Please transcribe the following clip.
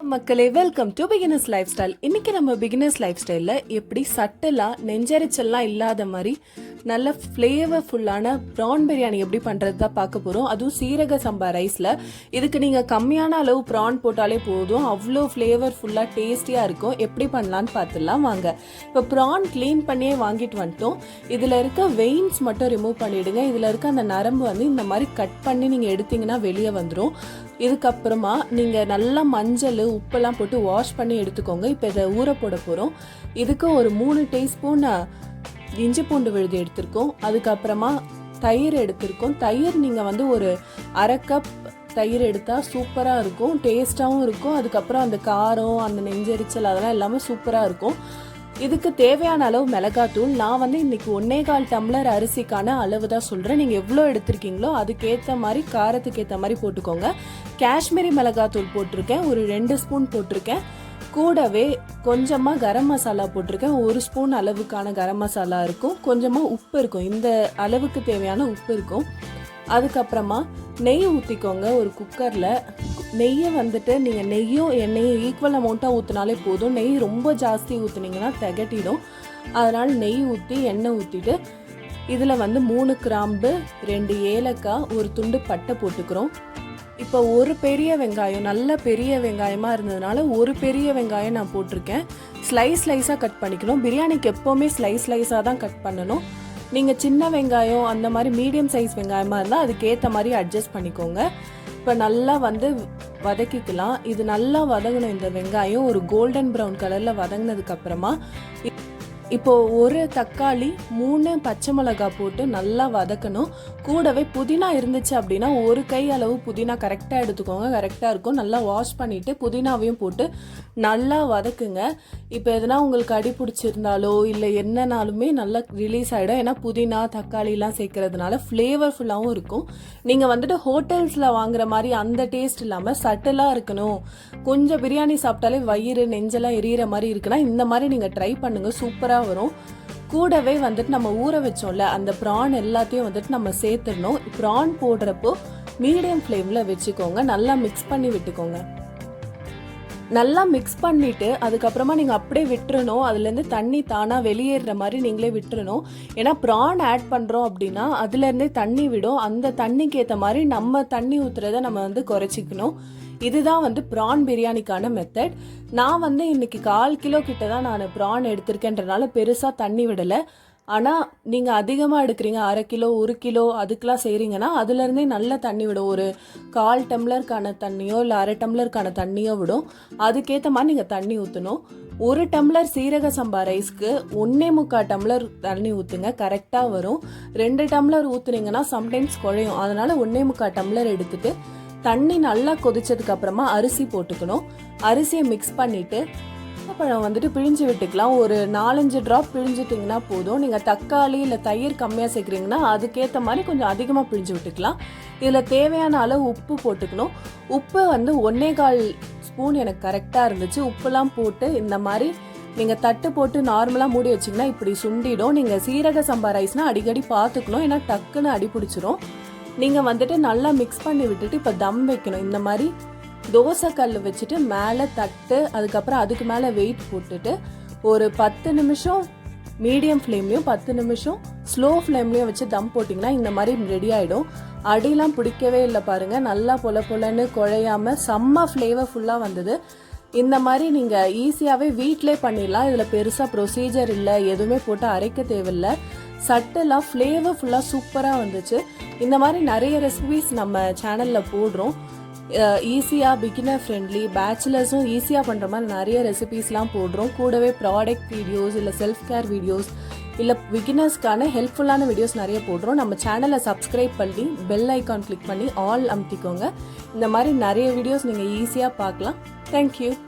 மக்களே welcome to beginners life style. இன்னைக்கு நம்ம பிகினர்ஸ் லைஃப் ஸ்டைலில் எப்படி சட்டலாக நெஞ்சரிச்சல்லாம் இல்லாத மாதிரி நல்ல ஃப்ளேவர்ஃபுல்லான ப்ரான் பிரியாணி எப்படி பண்ணுறது தான் பார்க்க போகிறோம். அதுவும் சீரக சம்பா ரைஸில். இதுக்கு நீங்கள் கம்மியான அளவு ப்ரான் போட்டாலே போதும், அவ்வளோ ஃப்ளேவர்ஃபுல்லாக டேஸ்டியாக இருக்கும். எப்படி பண்ணலான்னு பார்த்துடலாம் வாங்க. இப்போ ப்ரான் க்ளீன் பண்ணியே வாங்கிட்டு வந்துட்டோம். இதில் இருக்க வெயின்ஸ் மட்டும் ரிமூவ் பண்ணிவிடுங்க. இதில் இருக்க அந்த நரம்பு வந்து இந்த மாதிரி கட் பண்ணி நீங்கள் எடுத்தீங்கன்னா வெளியே வந்துடும். இதுக்கப்புறமா நீங்கள் நல்லா மஞ்சள் உப்பெல்லாம் போட்டு வாஷ் பண்ணி எடுத்துக்கோங்க. இப்போ இதை ஊற போட போகிறோம். இதுக்கு ஒரு 3 டீஸ்பூன் இஞ்சி பூண்டு விழுது எடுத்திருக்கோம். அதுக்கப்புறமா தயிர் எடுத்திருக்கோம். தயிர் நீங்கள் வந்து ஒரு 1/2 கப் தயிர் எடுத்தால் சூப்பராக இருக்கும், டேஸ்ட்டாகவும் இருக்கும். அதுக்கப்புறம் அந்த காரம், அந்த நெஞ்செரிச்சல் அதெல்லாம் எல்லாமே சூப்பராக இருக்கும். இதுக்கு தேவையான அளவு மிளகாத்தூள். நான் வந்து இன்னைக்கு 1.25 டம்ளர் அரிசிக்கான அளவு தான் சொல்கிறேன். நீங்கள் எவ்வளோ எடுத்திருக்கீங்களோ அதுக்கேற்ற மாதிரி காரத்துக்கு ஏற்ற மாதிரி போட்டுக்கோங்க. காஷ்மீரி மிளகாத்தூள் போட்டிருக்கேன், ஒரு 2 ஸ்பூன் போட்டிருக்கேன். கூடவே கொஞ்சமாக கரம் மசாலா போட்டிருக்கேன், 1 ஸ்பூன் அளவுக்கான கரம் மசாலா இருக்கும். கொஞ்சமாக உப்பு இருக்கும், இந்த அளவுக்கு தேவையான உப்பு இருக்கும். அதுக்கப்புறமா நெய் ஊற்றிக்கோங்க. ஒரு குக்கரில் நெய்யை வந்துட்டு நீங்கள் நெய்யும் எண்ணெயும் ஈக்குவல் அமௌண்ட்டாக ஊற்றினாலே போதும். நெய் ரொம்ப ஜாஸ்தி ஊற்றுனீங்கன்னா திகட்டிடும். அதனால் நெய் ஊற்றி எண்ணெய் ஊற்றிட்டு இதில் வந்து 3 கிராம்பு, 2 ஏலக்காய், ஒரு துண்டு பட்டை போட்டுக்கிறோம். இப்போ ஒரு பெரிய வெங்காயம், நல்ல பெரிய வெங்காயமாக இருந்ததுனால ஒரு பெரிய வெங்காயம் நான் போட்டிருக்கேன். ஸ்லைஸாக கட் பண்ணிக்கணும். பிரியாணிக்கு எப்போவுமே ஸ்லைஸாக தான் கட் பண்ணணும். நீங்கள் சின்ன வெங்காயம் அந்த மாதிரி மீடியம் சைஸ் வெங்காயமாக இருந்தால் அதுக்கேற்ற மாதிரி அட்ஜஸ்ட் பண்ணிக்கோங்க. இப்போ நல்லா வந்து வதக்கிக்கலாம். இது நல்லா வதங்கணும். இந்த வெங்காயம் ஒரு கோல்டன் ப்ரௌன் கலரில் வதங்கினதுக்கப்புறமா இப்போ ஒரு தக்காளி, 3 பச்சை மிளகாய் போட்டு நல்லா வதக்கணும். கூடவே புதினா இருந்துச்சு அப்படின்னா ஒரு கை அளவு புதினா கரெக்டாக எடுத்துக்கோங்க, கரெக்டாக இருக்கும். நல்லா வாஷ் பண்ணிவிட்டு புதினாவையும் போட்டு நல்லா வதக்குங்க. இப்போ எதனா உங்களுக்கு அடி பிடிச்சிருந்தாலோ இல்லை என்னன்னாலுமே நல்லா ரிலீஸ் ஆகிடும். ஏன்னா புதினா தக்காளிலாம் சேர்க்கறதுனால ஃப்ளேவர்ஃபுல்லாகவும் இருக்கும். நீங்கள் வந்துட்டு ஹோட்டல்ஸில் வாங்குற மாதிரி அந்த டேஸ்ட் இல்லாமல் சட்டலாக இருக்கணும், கொஞ்சம் பிரியாணி சாப்பிட்டாலே வயிறு நெஞ்செல்லாம் எரியிற மாதிரி இருக்குன்னா இந்த மாதிரி நீங்கள் ட்ரை பண்ணுங்கள், சூப்பராக வரும். கூடவே வந்துட்டு நம்ம ஊற வச்சோம்ல அந்த ப்ரான் எல்லாத்தையும் வந்துட்டு நம்ம சேர்த்துடணும். ப்ரான் போடுறப்போ மீடியம் ஃப்ளேமில் வச்சுக்கோங்க. நல்லா மிக்ஸ் பண்ணி விட்டுக்கோங்க. நல்லா மிக்ஸ் பண்ணிவிட்டு அதுக்கப்புறமா நீங்கள் அப்படியே விட்டுறணும். அதுலேருந்து தண்ணி தானாக வெளியேற மாதிரி நீங்களே விட்டுறணும். ஏன்னா ப்ரான் ஆட் பண்ணுறோம் அப்படின்னா அதுலேருந்தே தண்ணி விடும். அந்த தண்ணிக்கு ஏற்ற மாதிரி நம்ம தண்ணி ஊற்றுறதை நம்ம வந்து குறைச்சிக்கணும். இதுதான் வந்து ப்ரான் பிரியாணிக்கான மெத்தட். நான் வந்து இன்னைக்கு 1/4 கிலோ கிட்ட தான் நான் ப்ரான் எடுத்திருக்கேன்றனால பெருசாக தண்ணி விடலை. ஆனால் நீங்கள் அதிகமாக எடுக்கிறீங்க, 1/2 கிலோ 1 கிலோ அதுக்கெலாம் செய்கிறீங்கன்னா அதுலேருந்தே நல்ல தண்ணி விடும். ஒரு 1/4 டம்ளருக்கான தண்ணியோ இல்லை 1/2 டம்ளருக்கான தண்ணியோ விடும். அதுக்கேற்ற மாதிரி நீங்கள் தண்ணி ஊற்றணும். 1 டம்ளர் சீரக சம்பா ரைஸ்க்கு 1.25 டம்ளர் தண்ணி ஊற்றுங்க, கரெக்டாக வரும். 2 டம்ளர் ஊற்றுனீங்கன்னா சம்டைம்ஸ் குழையும். அதனால் 1.25 டம்ளர் எடுத்துட்டு தண்ணி நல்லா கொதிச்சதுக்கு அப்புறமா அரிசி போட்டுக்கணும். அரிசியை மிக்ஸ் பண்ணிட்டு பழம் வந்துட்டு பிழிஞ்சு விட்டுக்கலாம். ஒரு 4-5 ட்ராப் பிழிஞ்சிட்டிங்கன்னா போதும். நீங்கள் தக்காளி இல்லை தயிர் கம்மியாக சேர்க்குறீங்கன்னா அதுக்கேற்ற மாதிரி கொஞ்சம் அதிகமாக பிழிஞ்சு விட்டுக்கலாம். இதில் தேவையான அளவு உப்பு போட்டுக்கணும். உப்பு வந்து 1.25 ஸ்பூன் எனக்கு கரெக்டாக இருந்துச்சு. உப்புலாம் போட்டு இந்த மாதிரி நீங்கள் தட்டு போட்டு நார்மலாக மூடி வச்சிங்கன்னா இப்படி சுண்டிடும். நீங்கள் சீரக சம்பா ரைஸ்னால் அடிக்கடி பார்த்துக்கணும், ஏன்னா டக்குன்னு அடி பிடிச்சிரும். நீங்கள் வந்துட்டு நல்லா மிக்ஸ் பண்ணி விட்டுட்டு இப்போ தம் வைக்கணும். இந்த மாதிரி தோசை கல் வச்சுட்டு மேலே தட்டு, அதுக்கப்புறம் அதுக்கு மேலே வெயிட் போட்டுட்டு ஒரு 10 நிமிஷம் மீடியம் ஃப்ளேம்லையும் 10 நிமிஷம் ஸ்லோ ஃப்ளேம்லையும் வச்சு தம் போட்டிங்கன்னா இந்த மாதிரி ரெடி ஆகிடும். அடிலாம் பிடிக்கவே இல்லை பாருங்கள், நல்லா பொலன்னு குழையாமல் செம்ம ஃப்ளேவர்ஃபுல்லாக வந்தது. இந்த மாதிரி நீங்கள் ஈஸியாகவே வீட்டிலே பண்ணிடலாம். இதில் பெருசாக ப்ரொசீஜர் இல்லை, எதுவுமே போட்டு அரைக்க தேவையில்லை. சட்டெல்லாம் ஃப்ளேவர்ஃபுல்லாக சூப்பராக வந்துச்சு. இந்த மாதிரி நிறைய ரெசிபிஸ் நம்ம சேனலில் போடுறோம். ஈஸியாக பிகினர் ஃப்ரெண்ட்லி, பேச்சுலர்ஸும் ஈஸியாக பண்ணுற மாதிரி நிறைய ரெசிபீஸ்லாம் போடுறோம். கூடவே ப்ராடக்ட் வீடியோஸ் இல்லை செல்ஃப் கேர் வீடியோஸ் இல்லை பிகினர்ஸ்க்கான ஹெல்ப்ஃபுல்லான வீடியோஸ் நிறைய போடுறோம். நம்ம சேனலை சப்ஸ்கிரைப் பண்ணி பெல் ஐக்கான் கிளிக் பண்ணி ஆல் அமுத்திக்கோங்க. இந்த மாதிரி நிறைய வீடியோஸ் நீங்கள் ஈஸியாக பார்க்கலாம். தேங்க்யூ.